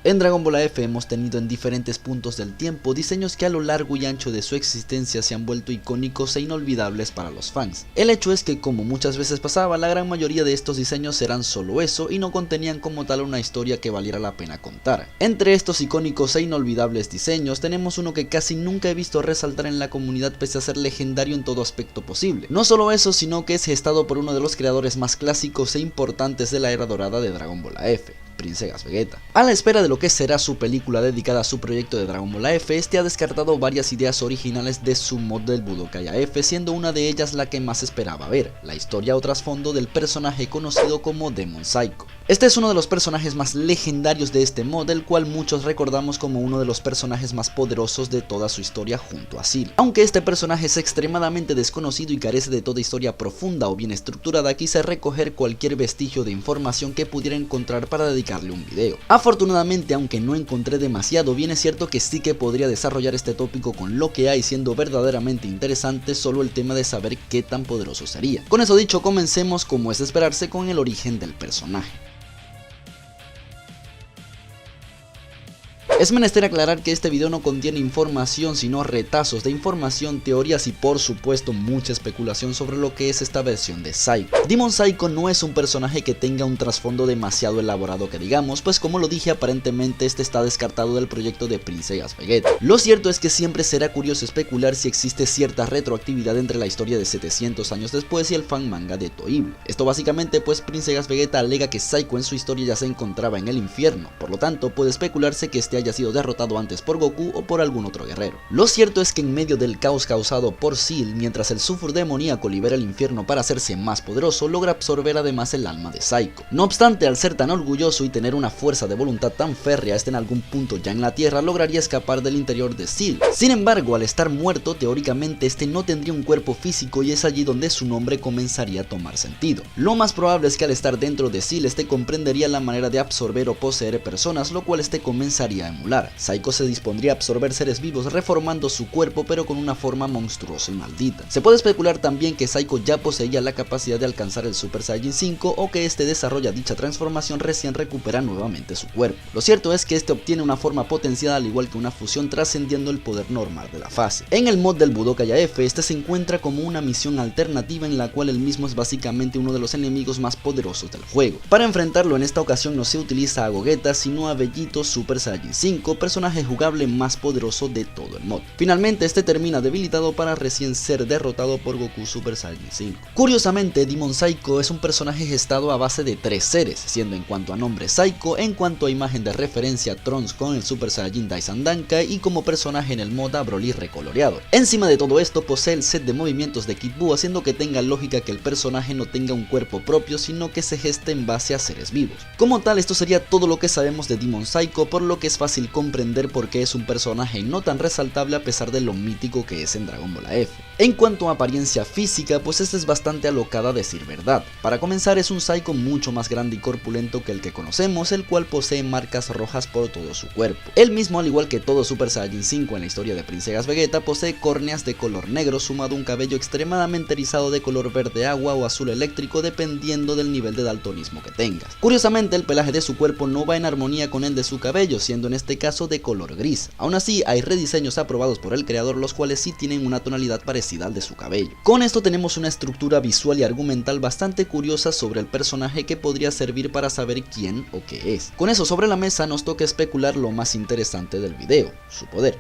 En Dragon Ball AF hemos tenido en diferentes puntos del tiempo diseños que a lo largo y ancho de su existencia se han vuelto icónicos e inolvidables para los fans. El hecho es que, como muchas veces pasaba, la gran mayoría de estos diseños eran solo eso y no contenían como tal una historia que valiera la pena contar. Entre estos icónicos e inolvidables diseños tenemos uno que casi nunca he visto resaltar en la comunidad pese a ser legendario en todo aspecto posible. No solo eso, sino que es gestado por uno de los creadores más clásicos e importantes de la era dorada de Dragon Ball AF. Princegas Vegeta. A la espera de lo que será su película dedicada a su proyecto de Dragon Ball AF, este ha descartado varias ideas originales de su mod del Budokai AF, siendo una de ellas la que más esperaba ver, la historia o trasfondo del personaje conocido como Demon Psycho. Este es uno de los personajes más legendarios de este mod, el cual muchos recordamos como uno de los personajes más poderosos de toda su historia junto a Cell. Aunque este personaje es extremadamente desconocido y carece de toda historia profunda o bien estructurada, quise recoger cualquier vestigio de información que pudiera encontrar para dedicarle un video. Afortunadamente, aunque no encontré demasiado, bien es cierto que sí que podría desarrollar este tópico con lo que hay, siendo verdaderamente interesante solo el tema de saber qué tan poderoso sería. Con eso dicho, comencemos como es de esperarse con el origen del personaje. Es menester aclarar que este video no contiene información sino retazos de información, teorías y por supuesto mucha especulación sobre lo que es esta versión de Psycho. Demon Psycho no es un personaje que tenga un trasfondo demasiado elaborado que digamos, pues como lo dije, aparentemente este está descartado del proyecto de Princegas Vegeta. Lo cierto es que siempre será curioso especular si existe cierta retroactividad entre la historia de 700 años después y el fan manga de Toible. Esto básicamente pues Princegas Vegeta alega que Psycho en su historia ya se encontraba en el infierno, por lo tanto puede especularse que este haya sido derrotado antes por Goku o por algún otro guerrero. Lo cierto es que en medio del caos causado por Cell, mientras el Sulfur demoníaco libera el infierno para hacerse más poderoso, logra absorber además el alma de Psycho. No obstante, al ser tan orgulloso y tener una fuerza de voluntad tan férrea, este en algún punto ya en la tierra lograría escapar del interior de Cell. Sin embargo, al estar muerto, teóricamente este no tendría un cuerpo físico y es allí donde su nombre comenzaría a tomar sentido. Lo más probable es que al estar dentro de Cell, este comprendería la manera de absorber o poseer personas, lo cual este comenzaría a emular. Psycho se dispondría a absorber seres vivos reformando su cuerpo pero con una forma monstruosa y maldita. Se puede especular también que Psycho ya poseía la capacidad de alcanzar el Super Saiyajin 5 o que este desarrolla dicha transformación recién recupera nuevamente su cuerpo. Lo cierto es que este obtiene una forma potenciada al igual que una fusión trascendiendo el poder normal de la fase. En el mod del Budokai AF este se encuentra como una misión alternativa en la cual el mismo es básicamente uno de los enemigos más poderosos del juego. Para enfrentarlo en esta ocasión no se utiliza a Gogeta sino a Vegito Super Saiyajin 5, personaje jugable más poderoso de todo el mod. Finalmente este termina debilitado para recién ser derrotado por Goku Super Saiyajin 5. Curiosamente, Demon Psycho es un personaje gestado a base de 3 seres, siendo en cuanto a nombre Psycho, en cuanto a imagen de referencia Trunks con el Super Saiyajin Daisan Dankai y como personaje en el mod a Broly recoloreado. Encima de todo esto posee el set de movimientos de Kid Buu, haciendo que tenga lógica que el personaje no tenga un cuerpo propio sino que se geste en base a seres vivos. Como tal, esto sería todo lo que sabemos de Demon Psycho, por lo que es fácil comprender por qué es un personaje no tan resaltable a pesar de lo mítico que es en Dragon Ball AF. En cuanto a apariencia física, pues esta es bastante alocada a decir verdad. Para comenzar, es un Psycho mucho más grande y corpulento que el que conocemos, el cual posee marcas rojas por todo su cuerpo. Él mismo, al igual que todo Super Saiyajin 5 en la historia de Princegas Vegeta, posee córneas de color negro sumado a un cabello extremadamente erizado de color verde agua o azul eléctrico dependiendo del nivel de daltonismo que tengas. Curiosamente, el pelaje de su cuerpo no va en armonía con el de su cabello, siendo en este caso de color gris. Aún así, hay rediseños aprobados por el creador los cuales sí tienen una tonalidad parecida al de su cabello. Con esto tenemos una estructura visual y argumental bastante curiosa sobre el personaje que podría servir para saber quién o qué es. Con eso sobre la mesa nos toca especular lo más interesante del video, su poder.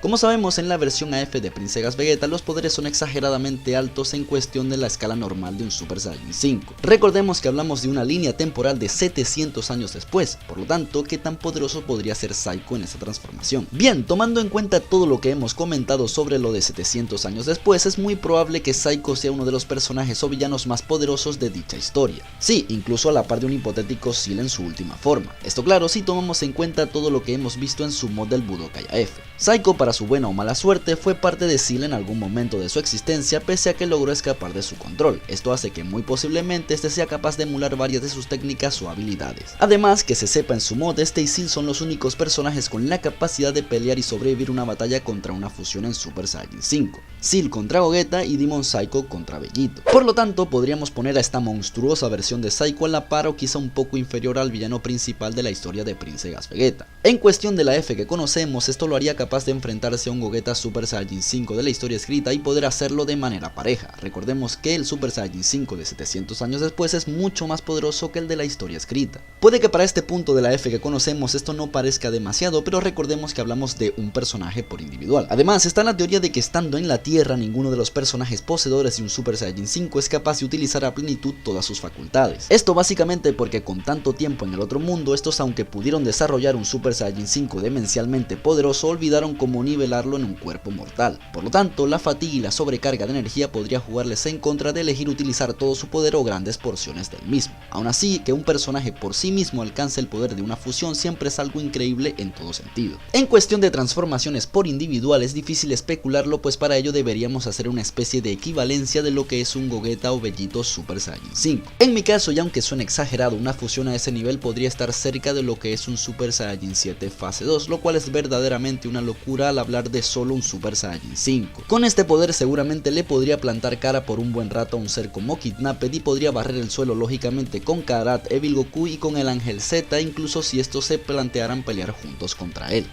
Como sabemos, en la versión AF de Princegas Vegeta los poderes son exageradamente altos en cuestión de la escala normal de un Super Saiyajin 5. Recordemos que hablamos de una línea temporal de 700 años después, por lo tanto, ¿qué tan poderoso podría ser Psycho en esta transformación? Bien, tomando en cuenta todo lo que hemos comentado sobre lo de 700 años después, es muy probable que Psycho sea uno de los personajes o villanos más poderosos de dicha historia. Sí, incluso a la par de un hipotético Cell en su última forma. Esto claro, si tomamos en cuenta todo lo que hemos visto en su mod del Budokai AF. Psycho, para su buena o mala suerte, fue parte de Cell en algún momento de su existencia, pese a que logró escapar de su control. Esto hace que muy posiblemente este sea capaz de emular varias de sus técnicas o habilidades. Además, que se sepa en su mod, este y Cell son los únicos personajes con la capacidad de pelear y sobrevivir una batalla contra una fusión en Super Saiyajin 5. Cell contra Gogeta y Demon Psycho contra Bellito. Por lo tanto, podríamos poner a esta monstruosa versión de Psycho a la par o quizá un poco inferior al villano principal de la historia de Prince Gas Vegeta. En cuestión de la F que conocemos, esto lo haría capaz de enfrentarse a un Gogeta Super Saiyajin 5 de la historia escrita y poder hacerlo de manera pareja. Recordemos que el Super Saiyajin 5 de 700 años después es mucho más poderoso que el de la historia escrita. Puede que para este punto de la F que conocemos esto no parezca demasiado, pero recordemos que hablamos de un personaje por individual. Además, está la teoría de que estando en la Tierra, ninguno de los personajes poseedores de un Super Saiyajin 5 es capaz de utilizar a plenitud todas sus facultades. Esto básicamente porque con tanto tiempo en el otro mundo, estos aunque pudieron desarrollar un Super Saiyajin 5 demencialmente poderoso, olvidaron cómo nivelarlo en un cuerpo mortal. Por lo tanto, la fatiga y la sobrecarga de energía podría jugarles en contra de elegir utilizar todo su poder o grandes porciones del mismo. Aún así, que un personaje por sí mismo alcance el poder de una fusión siempre es algo increíble en todo sentido. En cuestión de transformaciones por individual es difícil especularlo, pues para ello deberíamos hacer una especie de equivalencia de lo que es un Gogeta o Bellito Super Saiyajin 5. En mi caso, y aunque suene exagerado, una fusión a ese nivel podría estar cerca de lo que es un Super Saiyajin 7 fase 2, lo cual es verdaderamente una locura al hablar de solo un Super Saiyajin 5. Con este poder seguramente le podría plantar cara por un buen rato a un ser como Kidnapped y podría barrer el suelo lógicamente con Karat, Evil Goku y con el Ángel Z, incluso si estos se plantearan pelear juntos contra él.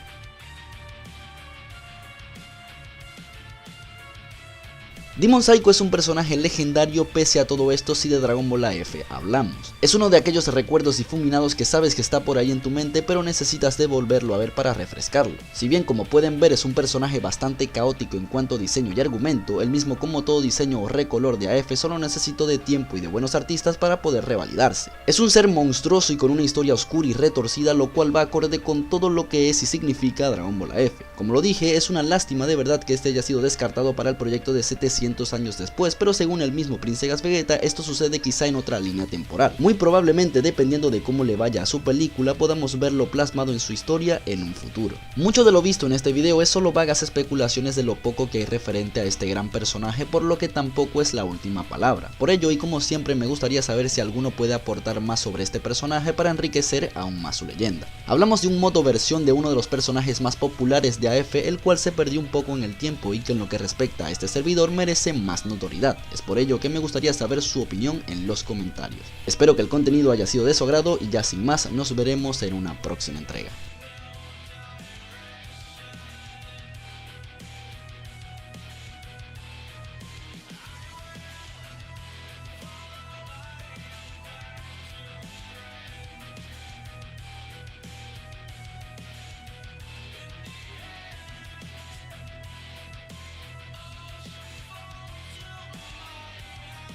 Demon Psycho es un personaje legendario pese a todo esto si de Dragon Ball AF hablamos. Es uno de aquellos recuerdos difuminados que sabes que está por ahí en tu mente pero necesitas de volverlo a ver para refrescarlo. Si bien como pueden ver es un personaje bastante caótico en cuanto a diseño y argumento, el mismo como todo diseño o recolor de AF solo necesitó de tiempo y de buenos artistas para poder revalidarse. Es un ser monstruoso y con una historia oscura y retorcida, lo cual va acorde con todo lo que es y significa Dragon Ball AF. Como lo dije, es una lástima de verdad que este haya sido descartado para el proyecto de 700 años después, pero según el mismo Prince Gas Vegeta, esto sucede quizá en otra línea temporal. Muy probablemente, dependiendo de cómo le vaya a su película, podamos verlo plasmado en su historia en un futuro. Mucho de lo visto en este video es solo vagas especulaciones de lo poco que hay referente a este gran personaje, por lo que tampoco es la última palabra. Por ello, y como siempre, me gustaría saber si alguno puede aportar más sobre este personaje para enriquecer aún más su leyenda. Hablamos de un modo versión de uno de los personajes más populares de AF, el cual se perdió un poco en el tiempo y que en lo que respecta a este servidor merece más notoriedad. Es por ello que me gustaría saber su opinión en los comentarios. Espero que el contenido haya sido de su agrado y ya sin más nos veremos en una próxima entrega.